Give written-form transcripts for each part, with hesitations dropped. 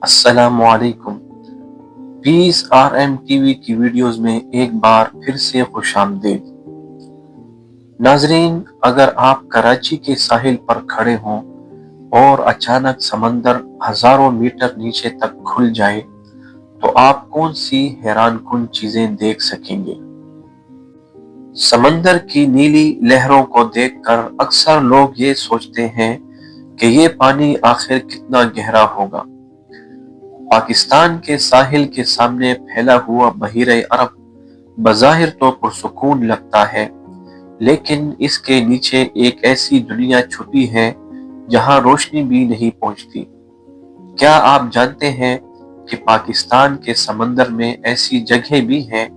अस्सलाम वालेकुम। Piece RM TV की वीडियोस में एक बार फिर से खुशामदीद। नाजरीन, अगर आप कराची के साहिल पर खड़े हों और अचानक समंदर हजारों मीटर नीचे तक खुल जाए तो आप कौन सी हैरानकुन चीजें देख सकेंगे। समंदर की नीली लहरों को देखकर अक्सर लोग ये सोचते हैं कि ये पानी आखिर कितना गहरा होगा। पाकिस्तान के साहिल के सामने फैला हुआ बहीरे अरब बज़ाहिर तो पुरसुकून लगता है, लेकिन इसके नीचे एक ऐसी दुनिया छुपी है जहां रोशनी भी नहीं पहुंचती। क्या आप जानते हैं कि पाकिस्तान के समंदर में ऐसी जगह भी हैं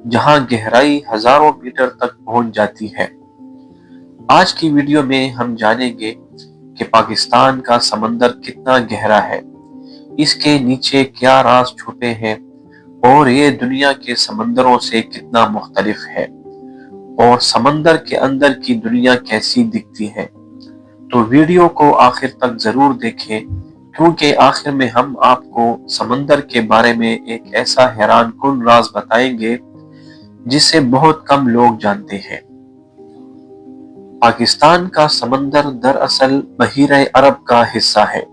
जहां गहराई हजारों मीटर तक पहुंच जाती है। आज की वीडियो में हम जानेंगे कि पाकिस्तान का समंदर कितना गहरा है, इसके नीचे क्या राज छुपे हैं और ये दुनिया के समंदरों से कितना मुख्तलिफ है, और समंदर के अंदर की दुनिया कैसी दिखती है। तो वीडियो को आखिर तक जरूर देखें, क्योंकि आखिर में हम आपको समंदर के बारे में एक ऐसा हैरानकुन राज बताएंगे जिसे बहुत कम लोग जानते हैं। पाकिस्तान का समंदर दरअसल बहीरे अरब का हिस्सा है,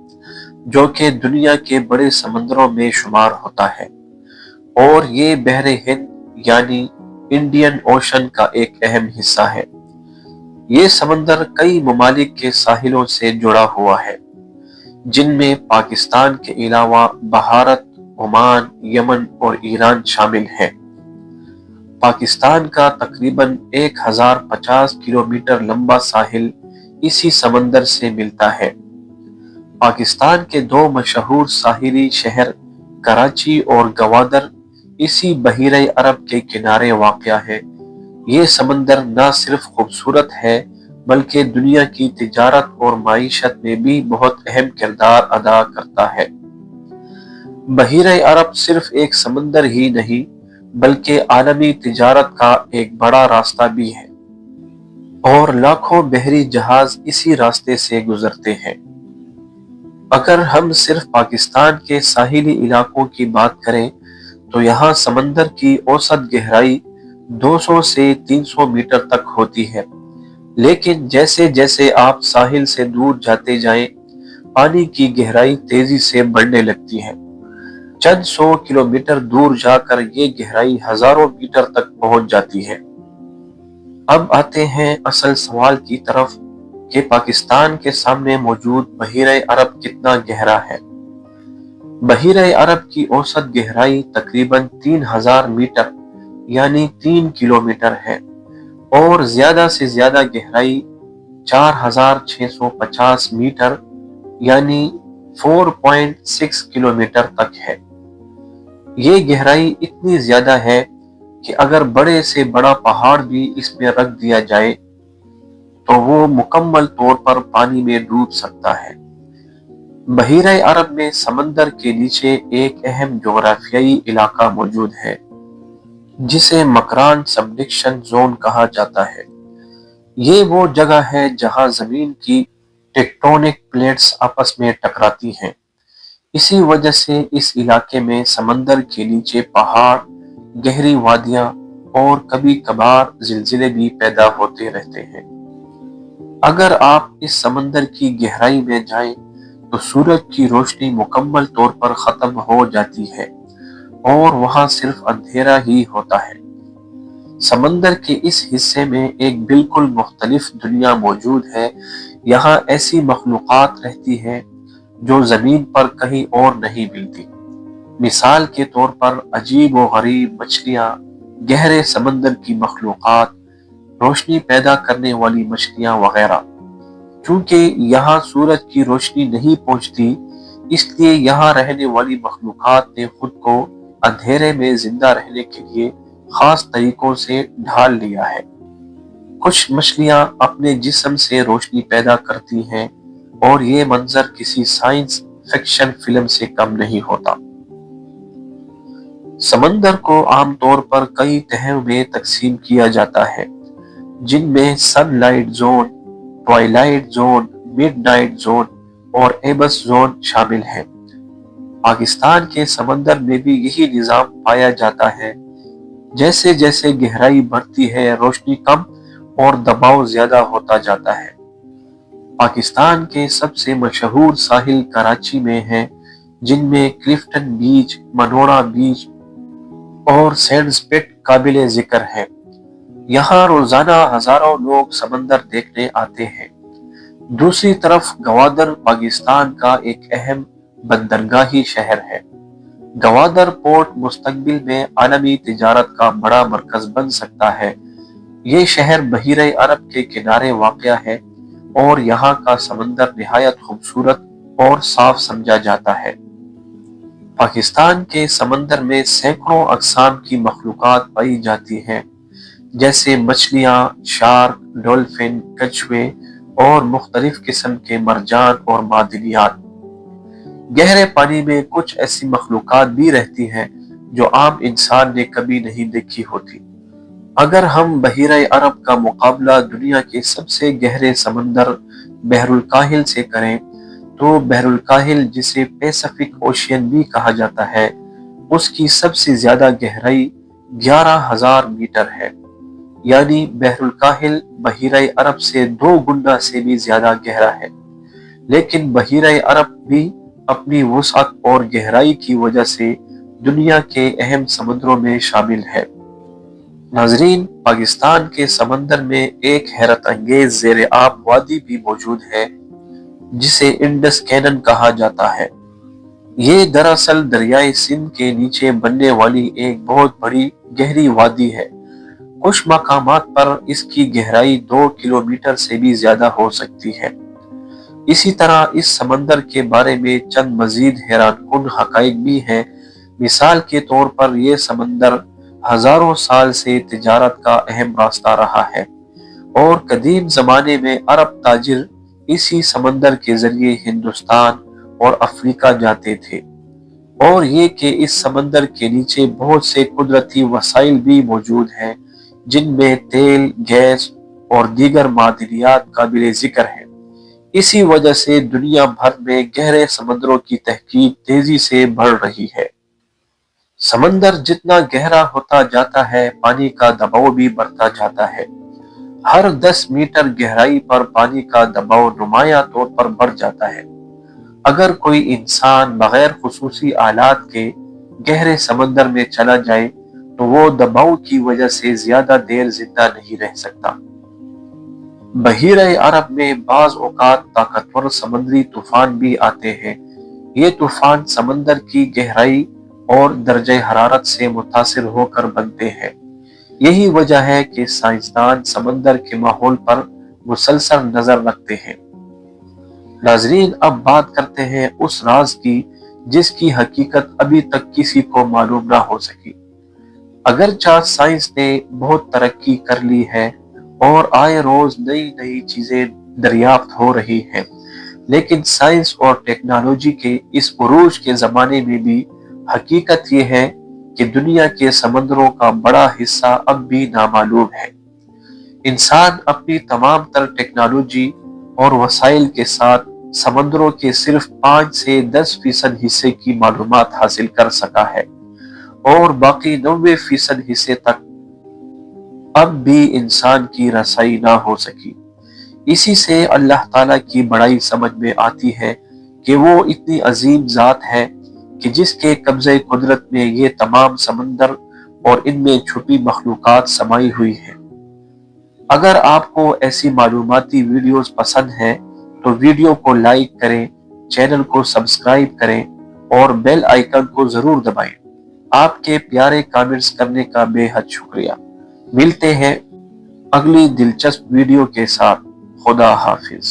जो कि दुनिया के बड़े समंदरों में शुमार होता है, और ये बहरे हिंद यानी इंडियन ओशन का एक अहम हिस्सा है। ये समंदर कई ममालिक के साहिलों से जुड़ा हुआ है, जिनमें पाकिस्तान के अलावा भारत, ओमान, यमन और ईरान शामिल हैं। पाकिस्तान का तकरीबन 1050 किलोमीटर लंबा साहिल इसी समंदर से मिलता है। पाकिस्तान के दो मशहूर साहिली शहर कराची और गवादर इसी बहीरे अरब के किनारे वाक़या है। ये समंदर न सिर्फ खूबसूरत है बल्कि दुनिया की तिजारत और माईशत में भी बहुत अहम किरदार अदा करता है। बहीरे अरब सिर्फ एक समंदर ही नहीं बल्कि आलमी तिजारत का एक बड़ा रास्ता भी है, और लाखों बहरी जहाज इसी रास्ते से गुजरते हैं। अगर हम सिर्फ पाकिस्तान के साहिली इलाकों की बात करें तो यहाँ समंदर की औसत गहराई 200 से 300 मीटर तक होती है, लेकिन जैसे जैसे आप साहिल से दूर जाते जाएं, पानी की गहराई तेजी से बढ़ने लगती है। चंद 100 किलोमीटर दूर जाकर ये गहराई हजारों मीटर तक पहुंच जाती है। अब आते हैं असल सवाल की तरफ कि पाकिस्तान के सामने मौजूद बहीरे अरब कितना गहरा है। बहीरे अरब की औसत गहराई तकरीबन 3000 मीटर यानी 3 किलोमीटर है, और ज्यादा से ज्यादा गहराई 4650 मीटर यानी 4.6 किलोमीटर तक है। ये गहराई इतनी ज्यादा है कि अगर बड़े से बड़ा पहाड़ भी इसमें रख दिया जाए तो वो मुकम्मल तौर पर पानी में डूब सकता है। बहीरे अरब में समंदर के नीचे एक अहम जोग्राफियाई इलाका मौजूद है, जिसे मकरान सबडक्शन जोन कहा जाता है। ये वो जगह है जहां जमीन की टेक्टोनिक प्लेट्स आपस में टकराती हैं। इसी वजह से इस इलाके में समंदर के नीचे पहाड़, गहरी वादियां और कभी कभार जिलजिले भी पैदा होते रहते हैं। अगर आप इस समंदर की गहराई में जाएं तो सूरज की रोशनी मुकम्मल तौर पर खत्म हो जाती है और वहां सिर्फ अंधेरा ही होता है। समंदर के इस हिस्से में एक बिल्कुल मुख्तलिफ दुनिया मौजूद है। यहाँ ऐसी मखलूक़ात रहती है जो जमीन पर कहीं और नहीं मिलती। मिसाल के तौर पर अजीब व गरीब मछलियां, गहरे समंदर की मखलूक़ात, रोशनी पैदा करने वाली मछलियां वगैरह। क्योंकि यहाँ सूरज की रोशनी नहीं पहुंचती, इसलिए यहाँ रहने वाली मखलूक़ात ने खुद को अंधेरे में जिंदा रहने के लिए खास तरीकों से ढाल लिया है। कुछ मछलियां अपने जिस्म से रोशनी पैदा करती हैं, और ये मंजर किसी साइंस फिक्शन फिल्म से कम नहीं होता। समंदर को आमतौर पर कई तहों में तकसीम किया जाता है, जिनमें sunlight zone, Twilight zone, midnight zone और एबस जोन शामिल हैं। پاکستان کے سمندر میں بھی یہی نظام پایا جاتا ہے۔ جیسے جیسے گہرائی بڑھتی ہے روشنی کم اور دباؤ زیادہ ہوتا جاتا ہے۔ پاکستان کے سب سے مشہور ساحل کراچی میں ہیں، جن میں کلفٹن بیچ، منوڑا بیچ اور سینڈز پٹ قابل ذکر ہے۔ یہاں روزانہ ہزاروں لوگ سمندر دیکھنے آتے ہیں۔ دوسری طرف گوادر پاکستان کا ایک اہم بندرگاہی شہر ہے۔ گوادر پورٹ مستقبل میں عالمی تجارت کا بڑا مرکز بن سکتا ہے۔ یہ شہر بحیرہ عرب کے کنارے واقع ہے اور یہاں کا سمندر نہایت خوبصورت اور صاف سمجھا جاتا ہے۔ پاکستان کے سمندر میں سینکڑوں اقسام کی مخلوقات پائی جاتی ہیں، جیسے مچھلیاں، شارک، ڈولفن، کچھوے اور مختلف قسم کے مرجان اور معدنیات۔ گہرے پانی میں کچھ ایسی مخلوقات بھی رہتی ہیں جو عام انسان نے کبھی نہیں دیکھی ہوتی۔ اگر ہم بحیرہ عرب کا مقابلہ دنیا کے سب سے گہرے سمندر بحر الکاہل سے کریں تو بحر الکاہل، جسے پیسفک اوشین بھی کہا جاتا ہے، اس کی سب سے زیادہ گہرائی 11,000 میٹر ہے، یعنی بحر الکاہل بحیرہ عرب سے 2 گنا سے بھی زیادہ گہرا ہے۔ لیکن بحیرہ عرب بھی اپنی وسعت اور گہرائی کی وجہ سے دنیا کے اہم سمندروں میں شامل ہے۔ ناظرین، پاکستان کے سمندر میں ایک حیرت انگیز زیر آب وادی بھی موجود ہے جسے انڈس کینن کہا جاتا ہے۔ یہ دراصل دریائے سندھ کے نیچے بننے والی ایک بہت بڑی گہری وادی ہے۔ کچھ مقامات پر اس کی گہرائی 2 کلومیٹر سے بھی زیادہ ہو سکتی ہے۔ اسی طرح اس سمندر کے بارے میں چند مزید حیران کن حقائق بھی ہیں۔ مثال کے طور پر یہ سمندر ہزاروں سال سے تجارت کا اہم راستہ رہا ہے اور قدیم زمانے میں عرب تاجر اسی سمندر کے ذریعے ہندوستان اور افریقہ جاتے تھے، اور یہ کہ اس سمندر کے نیچے بہت سے قدرتی وسائل بھی موجود ہیں جن میں تیل، گیس اور دیگر معدنیات قابل ذکر ہیں۔ اسی وجہ سے دنیا بھر میں گہرے سمندروں کی تحقیق تیزی سے بڑھ رہی ہے۔ سمندر جتنا گہرا ہوتا جاتا ہے، پانی کا دباؤ بھی بڑھتا جاتا ہے۔ ہر 10 میٹر گہرائی پر پانی کا دباؤ نمایاں طور پر بڑھ جاتا ہے۔ اگر کوئی انسان بغیر خصوصی آلات کے گہرے سمندر میں چلا جائے تو وہ دباؤ کی وجہ سے زیادہ دیر زندہ نہیں رہ سکتا۔ بحیرہ عرب میں بعض اوقات طاقتور سمندری طوفان بھی آتے ہیں۔ یہ طوفان سمندر کی گہرائی اور درجہ حرارت سے متاثر ہو کر بنتے ہیں۔ یہی وجہ ہے کہ سائنسدان سمندر کے ماحول پر مسلسل نظر رکھتے ہیں۔ ناظرین، اب بات کرتے ہیں اس راز کی جس کی حقیقت ابھی تک کسی کو معلوم نہ ہو سکی۔ اگرچہ سائنس نے بہت ترقی کر لی ہے اور آئے روز نئی نئی چیزیں دریافت ہو رہی ہیں، لیکن سائنس اور ٹیکنالوجی کے اس عروج کے زمانے میں بھی حقیقت یہ ہے کہ دنیا کے سمندروں کا بڑا حصہ اب بھی نامعلوم ہے۔ انسان اپنی تمام تر ٹیکنالوجی اور وسائل کے ساتھ سمندروں کے صرف 5 سے 10% حصے کی معلومات حاصل کر سکا ہے، اور باقی 90% حصے تک اب بھی انسان کی رسائی نہ ہو سکی۔ اسی سے اللہ تعالیٰ کی بڑائی سمجھ میں آتی ہے کہ وہ اتنی عظیم ذات ہے کہ جس کے قبضۂ قدرت میں یہ تمام سمندر اور ان میں چھپی مخلوقات سمائی ہوئی ہیں۔ اگر آپ کو ایسی معلوماتی ویڈیوز پسند ہیں تو ویڈیو کو لائک کریں، چینل کو سبسکرائب کریں اور بیل آئیکن کو ضرور دبائیں۔ آپ کے پیارے کامنٹس کرنے کا بے حد شکریہ۔ ملتے ہیں اگلی دلچسپ ویڈیو کے ساتھ۔ خدا حافظ۔